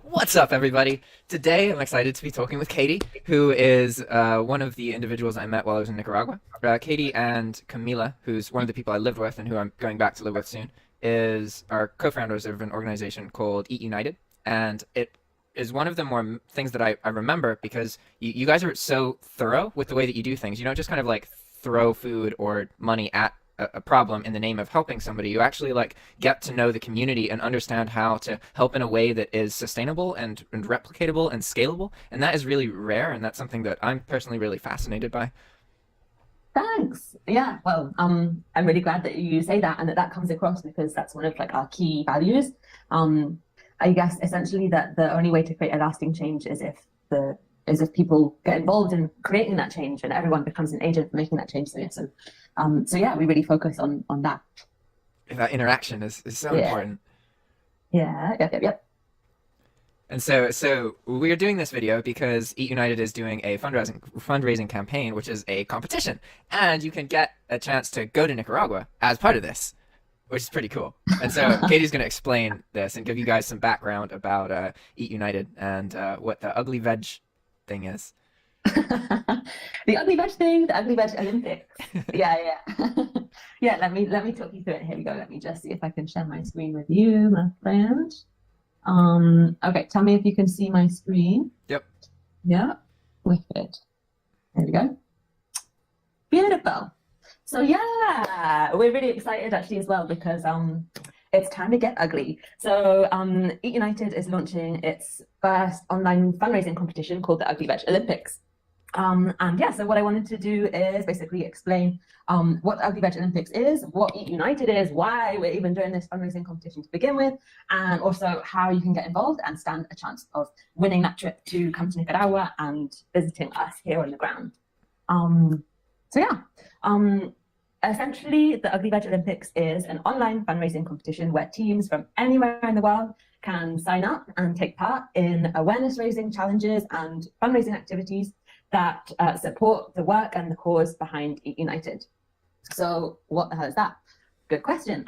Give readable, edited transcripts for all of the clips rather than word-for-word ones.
What's up, everybody? Today, I'm excited to be talking with Katie, who is one of the individuals I met while I was in Nicaragua. Katie and Camila, who's one of the people I lived with and who I'm going back to live with soon, is our co-founders of an organization called Eat United, and it is one of the more things that I remember because you guys are so thorough with the way that you do things. You don't just kind of like throw food or money at a problem in the name of helping somebody. You actually like get to know the community and understand how to help in a way that is sustainable and replicatable and scalable. And that is really rare, and that's something that I'm personally really fascinated by. Thanks. Yeah, well, I'm really glad that you say that and that comes across because that's one of like our key values. I guess essentially that the only way to create a lasting change is if people get involved in creating that change and everyone becomes an agent for making that change. So yeah, we really focus on that. That interaction is so Yeah, important. yeah, yep, yep, yep. And so we're doing this video because Eat United is doing a fundraising campaign, which is a competition, and you can get a chance to go to Nicaragua as part of this, which is pretty cool. And so Katie's going to explain this and give you guys some background about Eat United and what the Ugly Veg thing is. The ugly veg thing, the ugly veg Olympics. Yeah, yeah. Yeah, let me talk you through it. Here we go. Let me just see if I can share my screen with you, my friend. Okay, tell me if you can see my screen. Yep. Yeah, wicked. There we go. Beautiful. So yeah, we're really excited actually as well because it's time to get ugly. So Eat United is launching its first online fundraising competition called the Ugly Veg Olympics. And yeah, so what I wanted to do is basically explain what the Ugly Veg Olympics is, what Eat United is, why we're even doing this fundraising competition to begin with, and also how you can get involved and stand a chance of winning that trip to come to Nicaragua and visiting us here on the ground. So yeah, essentially the Ugly Veg Olympics is an online fundraising competition where teams from anywhere in the world can sign up and take part in awareness raising challenges and fundraising activities that support the work and the cause behind Eat United. So what the hell is that? Good question.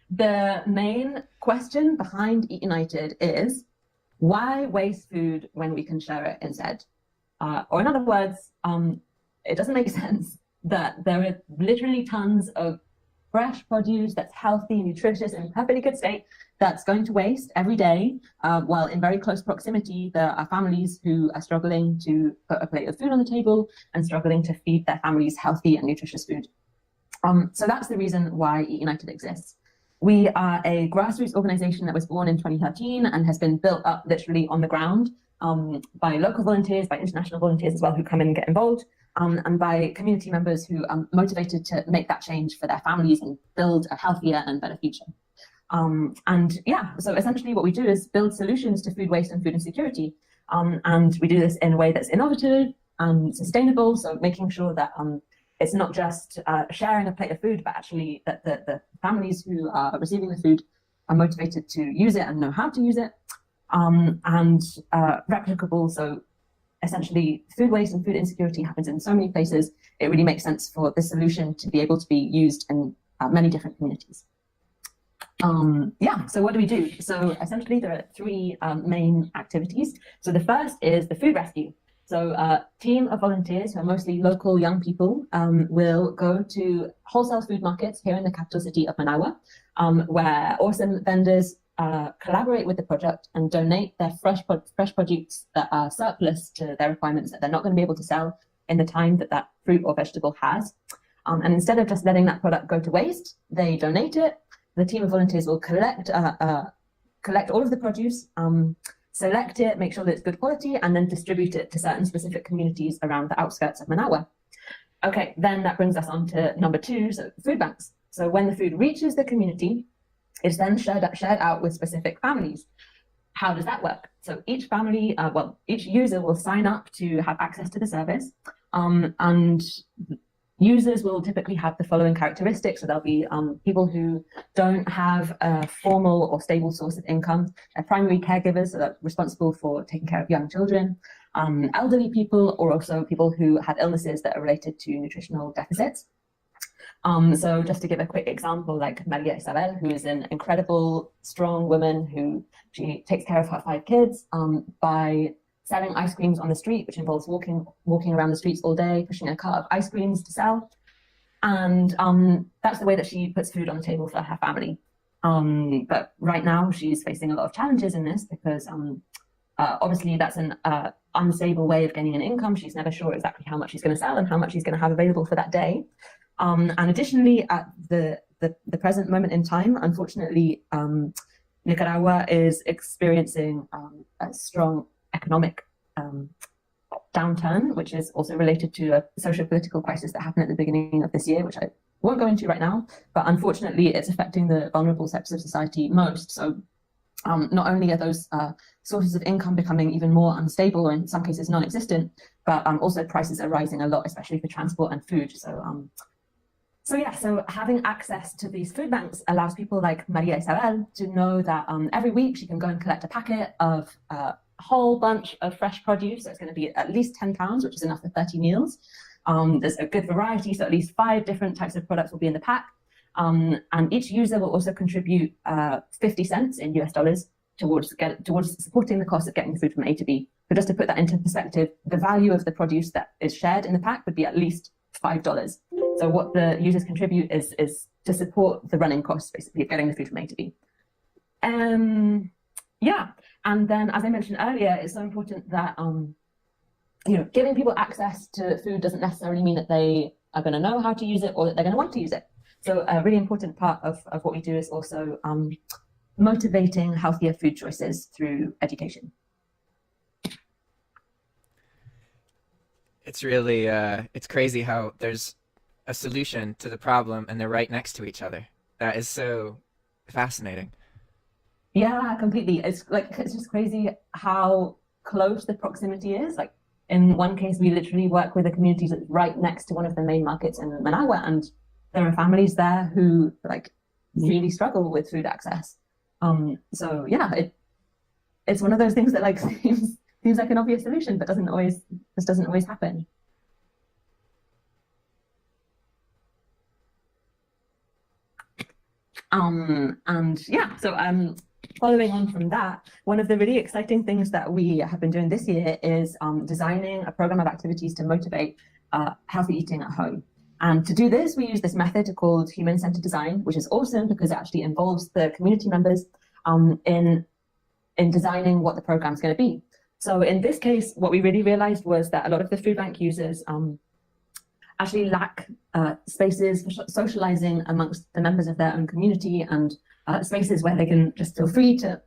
The main question behind Eat United is why waste food when we can share it instead? Or in other words, it doesn't make sense that there are literally tons of fresh produce that's healthy, nutritious, and in perfectly good state that's going to waste every day, while in very close proximity, there are families who are struggling to put a plate of food on the table and struggling to feed their families healthy and nutritious food. So that's the reason why Eat United exists. We are a grassroots organization that was born in 2013 and has been built up literally on the ground by local volunteers, by international volunteers as well, who come in and get involved, and by community members who are motivated to make that change for their families and build a healthier and better future. And yeah, so essentially what we do is build solutions to food waste and food insecurity. And we do this in a way that's innovative and sustainable. So making sure that it's not just sharing a plate of food, but actually that the families who are receiving the food are motivated to use it and know how to use it. And replicable. So essentially food waste and food insecurity happens in so many places. It really makes sense for the solution to be able to be used in many different communities. Yeah, so what do we do? So essentially there are three main activities. So the first is the food rescue. So a team of volunteers who are mostly local young people will go to wholesale food markets here in the capital city of Managua, where awesome vendors collaborate with the project and donate their fresh produce that are surplus to their requirements that they're not going to be able to sell in the time that that fruit or vegetable has. And instead of just letting that product go to waste, they donate it. The team of volunteers will collect all of the produce, select it, make sure that it's good quality, and then distribute it to certain specific communities around the outskirts of Managua. Okay, then that brings us on to number two, so food banks. So when the food reaches the community, it's then shared out with specific families. How does that work? So each family, each user will sign up to have access to the service, and users will typically have the following characteristics. So there'll be people who don't have a formal or stable source of income, primary caregivers, so that's responsible for taking care of young children, elderly people, or also people who have illnesses that are related to nutritional deficits. So just to give a quick example, like Maria Isabel, who is an incredible, strong woman who she takes care of her 5 kids by selling ice creams on the street, which involves walking around the streets all day, pushing a cart of ice creams to sell. And that's the way that she puts food on the table for her family. But right now she's facing a lot of challenges in this because obviously that's an unstable way of gaining an income. She's never sure exactly how much she's going to sell and how much she's going to have available for that day. And additionally, at the present moment in time, unfortunately, Nicaragua is experiencing a strong economic downturn, which is also related to a socio-political crisis that happened at the beginning of this year, which I won't go into right now. But unfortunately, it's affecting the vulnerable sectors of society most. So not only are those sources of income becoming even more unstable, or in some cases non-existent, but also prices are rising a lot, especially for transport and food. So having access to these food banks allows people like Maria Isabel to know that every week she can go and collect a packet of a whole bunch of fresh produce. So it's going to be at least 10 pounds, which is enough for 30 meals. There's a good variety, so at least 5 different types of products will be in the pack. And each user will also contribute 50 cents in US dollars towards supporting the cost of getting the food from A to B. So just to put that into perspective, the value of the produce that is shared in the pack would be at least $5. So what the users contribute is to support the running costs, basically, of getting the food from A to B. Yeah, and then as I mentioned earlier, it's so important that giving people access to food doesn't necessarily mean that they are going to know how to use it or that they're going to want to use it. So a really important part of what we do is also motivating healthier food choices through education. It's really, it's crazy how there's a solution to the problem and they're right next to each other. That is so fascinating. Yeah, completely. It's just crazy how close the proximity is. Like in one case, we literally work with a community that's right next to one of the main markets in Managua, and there are families there who really struggle with food access. So yeah, it's one of those things that seems like an obvious solution, but doesn't always happen. Following on from that, one of the really exciting things that we have been doing this year is designing a program of activities to motivate healthy eating at home. And to do this, we use this method called human-centered design, which is awesome because it actually involves the community members in designing what the program is going to be. So in this case, what we really realized was that a lot of the food bank users actually lack spaces for socializing amongst the members of their own community, and spaces where they can just feel free to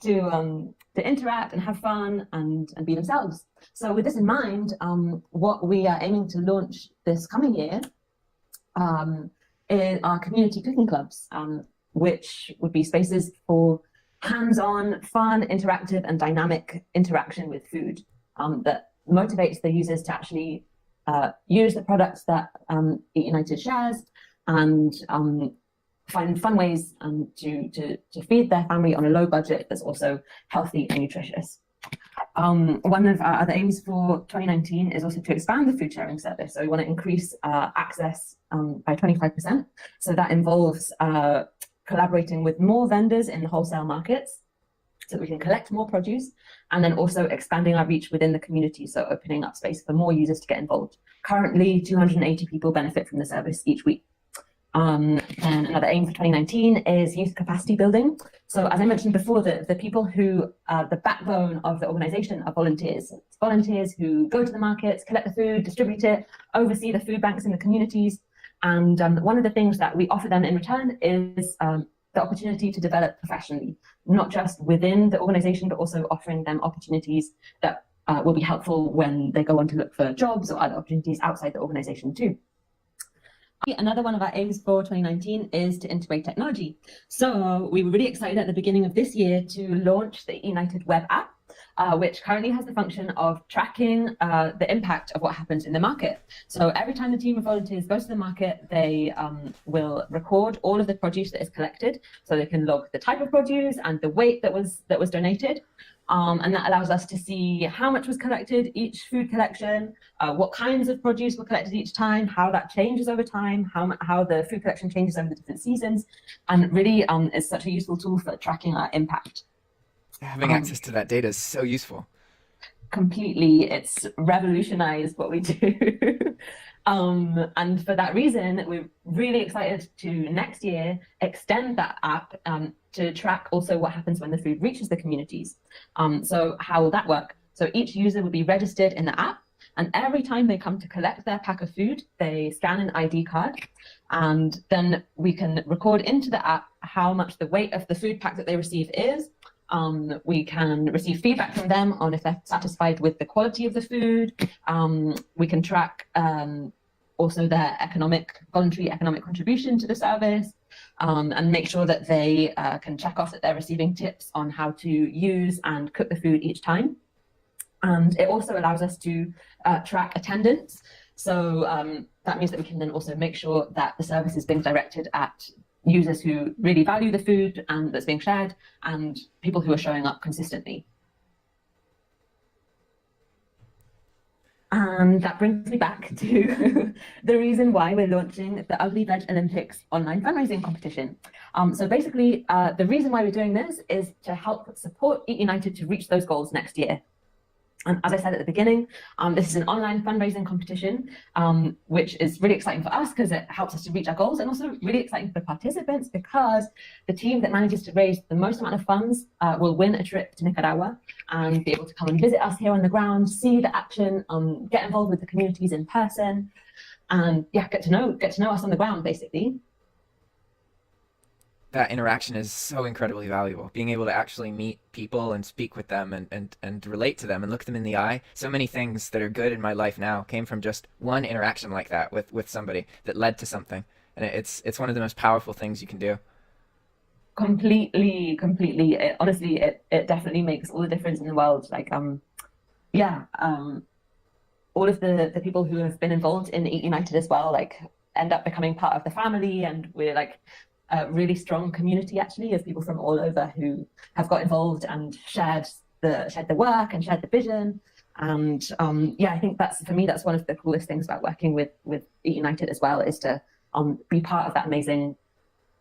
to interact and have fun and be themselves. So with this in mind, what we are aiming to launch this coming year is our community cooking clubs, which would be spaces for hands-on, fun, interactive, and dynamic interaction with food that motivates the users to actually use the products that Eat United shares and find fun ways to feed their family on a low budget that's also healthy and nutritious. One of our other aims for 2019 is also to expand the food sharing service. So we want to increase access by 25%. So that involves collaborating with more vendors in the wholesale markets so that we can collect more produce, and then also expanding our reach within the community, so opening up space for more users to get involved. Currently, 280 people benefit from the service each week. And another aim for 2019 is youth capacity building. So as I mentioned before, the people who are the backbone of the organization are volunteers. It's volunteers who go to the markets, collect the food, distribute it, oversee the food banks in the communities. And one of the things that we offer them in return is the opportunity to develop professionally, not just within the organization, but also offering them opportunities that will be helpful when they go on to look for jobs or other opportunities outside the organization too. Another one of our aims for 2019 is to integrate technology. So we were really excited at the beginning of this year to launch the United web app, which currently has the function of tracking the impact of what happens in the market. So every time the team of volunteers goes to the market, they will record all of the produce that is collected, so they can log the type of produce and the weight that was donated. And that allows us to see how much was collected each food collection, what kinds of produce were collected each time, how that changes over time, how the food collection changes over the different seasons, and really is such a useful tool for tracking our impact. Having access to that data is so useful. Completely, it's revolutionized what we do. And for that reason, we're really excited to next year extend that app to track also what happens when the food reaches the communities. So how will that work? So each user will be registered in the app, and every time they come to collect their pack of food, they scan an ID card, and then we can record into the app how much the weight of the food pack that they receive is. We can receive feedback from them on if they're satisfied with the quality of the food. We can track also their voluntary economic contribution to the service, and make sure that they can check off that they're receiving tips on how to use and cook the food each time. And it also allows us to track attendance. So that means that we can then also make sure that the service is being directed at users who really value the food and that's being shared, and people who are showing up consistently. And that brings me back to the reason why we're launching the Ugly Veg Olympics online fundraising competition. So basically, the reason why we're doing this is to help support Eat United to reach those goals next year. And as I said at the beginning, this is an online fundraising competition, which is really exciting for us because it helps us to reach our goals, and also really exciting for the participants because the team that manages to raise the most amount of funds will win a trip to Nicaragua and be able to come and visit us here on the ground, see the action, get involved with the communities in person, and yeah, get to know us on the ground, basically. That interaction is so incredibly valuable. Being able to actually meet people and speak with them and relate to them and look them in the eye. So many things that are good in my life now came from just one interaction like that with somebody that led to something. And it's one of the most powerful things you can do. Completely. Honestly, it definitely makes all the difference in the world. Like, all of the people who have been involved in Eat United as well, like, end up becoming part of the family, and we're like a really strong community actually of people from all over who have got involved and shared the work and shared the vision. And I think that's, for me, that's one of the coolest things about working with Eat United as well, is to be part of that amazing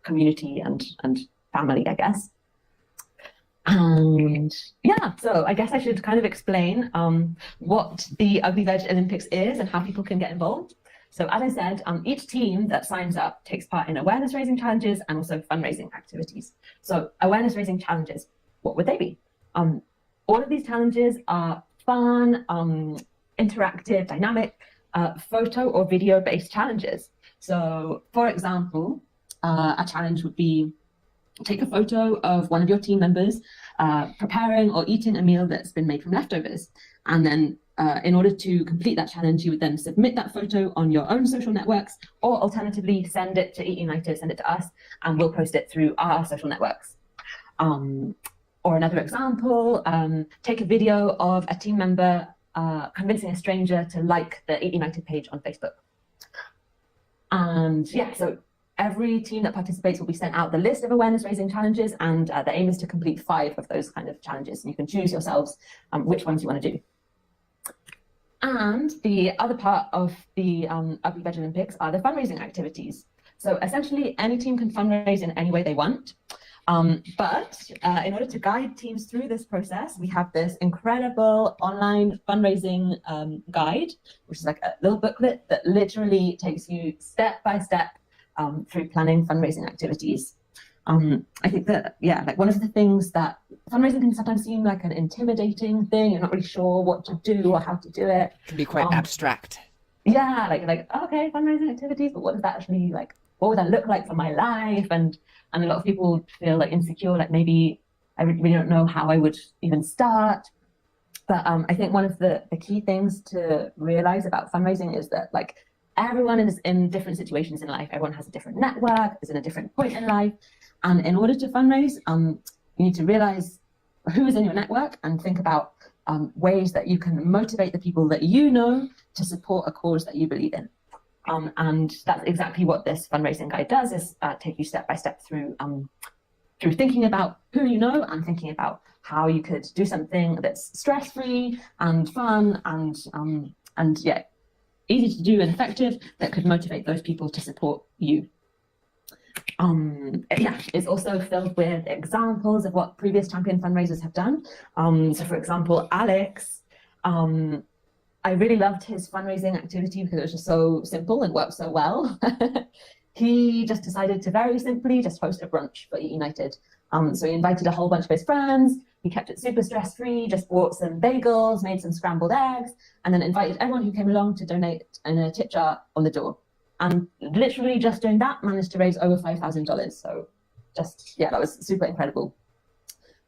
community and family, I guess. And yeah, so I guess I should kind of explain what the Ugly Veg Olympics is and how people can get involved. So as I said, each team that signs up takes part in awareness raising challenges and also fundraising activities. So awareness raising challenges, what would they be? All of these challenges are fun, interactive, dynamic, photo or video based challenges. So for example, a challenge would be take a photo of one of your team members preparing or eating a meal that's been made from leftovers. And then in order to complete that challenge, you would then submit that photo on your own social networks, or alternatively send it to Eat United, send it to us, and we'll post it through our social networks. Or another example, take a video of a team member convincing a stranger to like the Eat United page on Facebook. And yeah, so every team that participates will be sent out the list of awareness raising challenges, and the aim is to complete 5 of those kind of challenges. And you can choose yourselves which ones you want to do. And the other part of the Ugly Veg Olympics are the fundraising activities. So essentially, any team can fundraise in any way they want. But in order to guide teams through this process, we have this incredible online fundraising guide, which is like a little booklet that literally takes you step by step through planning fundraising activities. I think that, like one of the things that fundraising can sometimes seem like an intimidating thing. You're not really sure what to do or how to do it. It can be quite abstract. Yeah, like okay, fundraising activities, but what does that actually like? What would that look like for my life? And a lot of people feel like insecure, like maybe I really don't know how I would even start. But I think one of the key things to realize about fundraising is that like everyone is in different situations in life. Everyone has a different network, is in a different point in life. And in order to fundraise, you need to realize who's in your network and think about ways that you can motivate the people that you know to support a cause that you believe in. And that's exactly what this fundraising guide does, is take you step by step through thinking about who you know and thinking about how you could do something that's stress-free and fun and yeah, easy to do and effective that could motivate those people to support you. Yeah, it's also filled with examples of what previous champion fundraisers have done. So for example, Alex, I really loved his fundraising activity because it was just so simple and worked so well. He just decided to very simply just host a brunch for Eat United. So he invited a whole bunch of his friends. He kept it super stress-free, just bought some bagels, made some scrambled eggs, and then invited everyone who came along to donate in a tip jar on the door. And literally just doing that managed to raise over $5,000. So just, yeah, that was super incredible.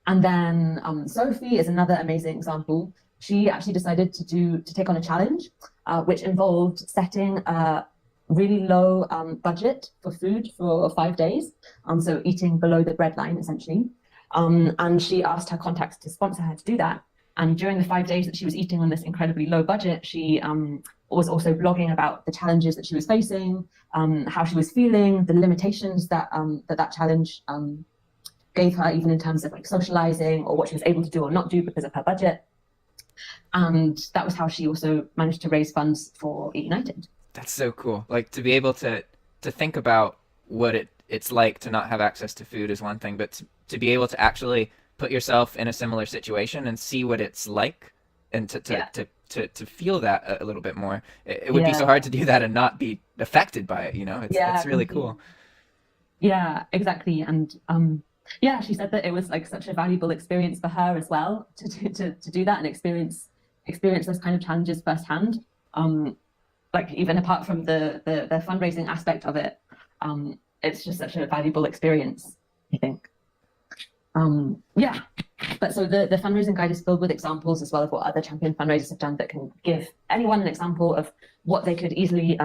And then Sophie is another amazing example. She actually decided to take on a challenge, which involved setting a really low budget for food for 5 days. So eating below the breadline, essentially. And she asked her contacts to sponsor her to do that. And during the 5 days that she was eating on this incredibly low budget, she was also blogging about the challenges that she was facing, how she was feeling, the limitations that that challenge gave her, even in terms of like socializing or what she was able to do or not do because of her budget. And that was how she also managed to raise funds for Eat United. That's so cool. Like, to be able to think about what it's like to not have access to food is one thing, but to be able to actually put yourself in a similar situation and see what it's like, and to feel that a little bit more. It would be so hard to do that and not be affected by it, you know? It's really cool. Yeah, exactly. And yeah, she said that it was like such a valuable experience for her as well to do that and experience those kind of challenges firsthand. Like, even apart from the fundraising aspect of it, it's just such a valuable experience, I think. Yeah, but so the fundraising guide is filled with examples as well of what other champion fundraisers have done that can give anyone an example of what they could easily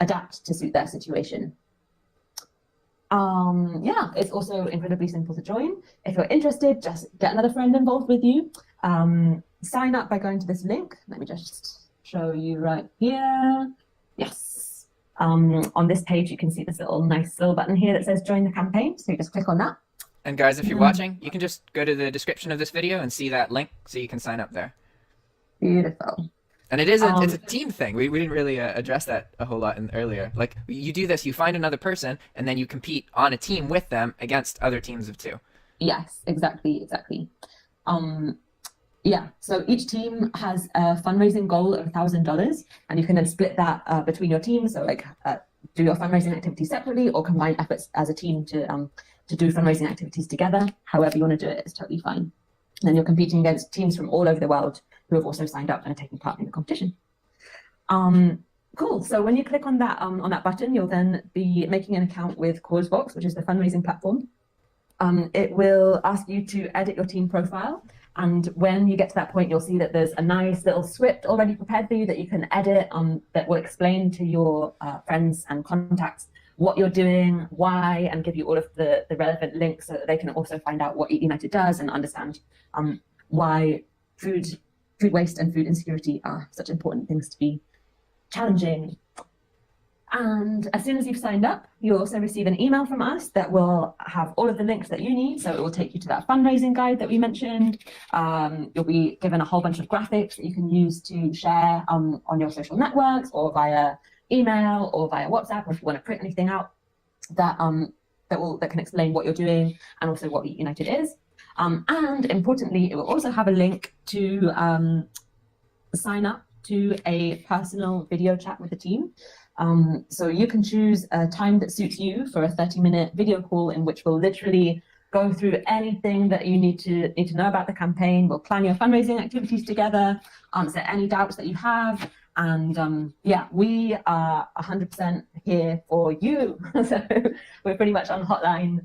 adapt to suit their situation. Yeah, it's also incredibly simple to join. If you're interested, just get another friend involved with you. Sign up by going to this link. Let me just show you right here. Yes. On this page, you can see this nice little button here that says join the campaign. So you just click on that. And guys, if you're watching, you can just go to the description of this video and see that link so you can sign up there. Beautiful. And it's a team thing. We didn't really address that a whole lot earlier. Like, you do this, you find another person, and then you compete on a team with them against other teams of two. Yes, exactly. Yeah, so each team has a fundraising goal of $1,000, and you can then split that between your teams. So like do your fundraising activities separately or combine efforts as a team to do fundraising activities together. However you want to do it is totally fine. And then you're competing against teams from all over the world who have also signed up and are taking part in the competition. Cool. So when you click on that button, you'll then be making an account with CauseVox, which is the fundraising platform. It will ask you to edit your team profile. And when you get to that point, you'll see that there's a nice little script already prepared for you that you can edit that will explain to your friends and contacts what you're doing, why, and give you all of the relevant links so that they can also find out what Eat United does and understand why food waste and food insecurity are such important things to be challenging. And as soon as you've signed up, you'll also receive an email from us that will have all of the links that you need. So it will take you to that fundraising guide that we mentioned. You'll be given a whole bunch of graphics that you can use to share on your social networks or via email or via WhatsApp, or if you want to print anything out that can explain what you're doing and also what Eat United is. And importantly, it will also have a link to sign up to a personal video chat with the team. So you can choose a time that suits you for a 30-minute video call in which we'll literally go through anything that you need to know about the campaign. We'll plan your fundraising activities together, answer any doubts that you have. And yeah, we are 100% here for you. So we're pretty much on hotline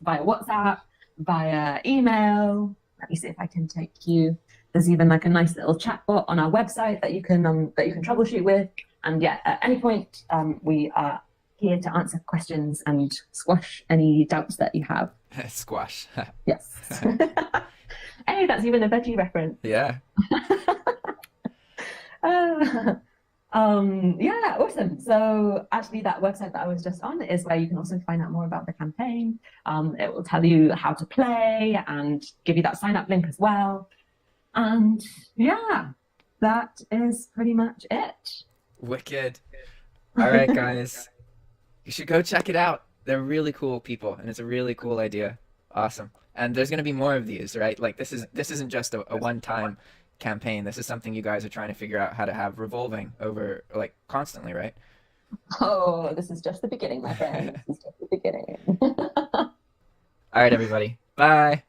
via WhatsApp, via email. Let me see if I can take you. There's even like a nice little chat bot on our website that you can troubleshoot with. And yeah, at any point, we are here to answer questions and squash any doubts that you have. Squash. Yes. Hey, that's even a veggie reference. Yeah. Yeah, awesome. So actually that website that I was just on is where you can also find out more about the campaign. It will tell you how to play and give you that sign up link as well. And yeah, that is pretty much it. Wicked. All right, guys. You should go check it out. They're really cool people, and it's a really cool idea. Awesome. And there's going to be more of these, right? Like this isn't just a one-time campaign. This is something you guys are trying to figure out how to have revolving over like constantly, right? Oh, this is just the beginning, my friend. This is just the beginning. All right, everybody. Bye.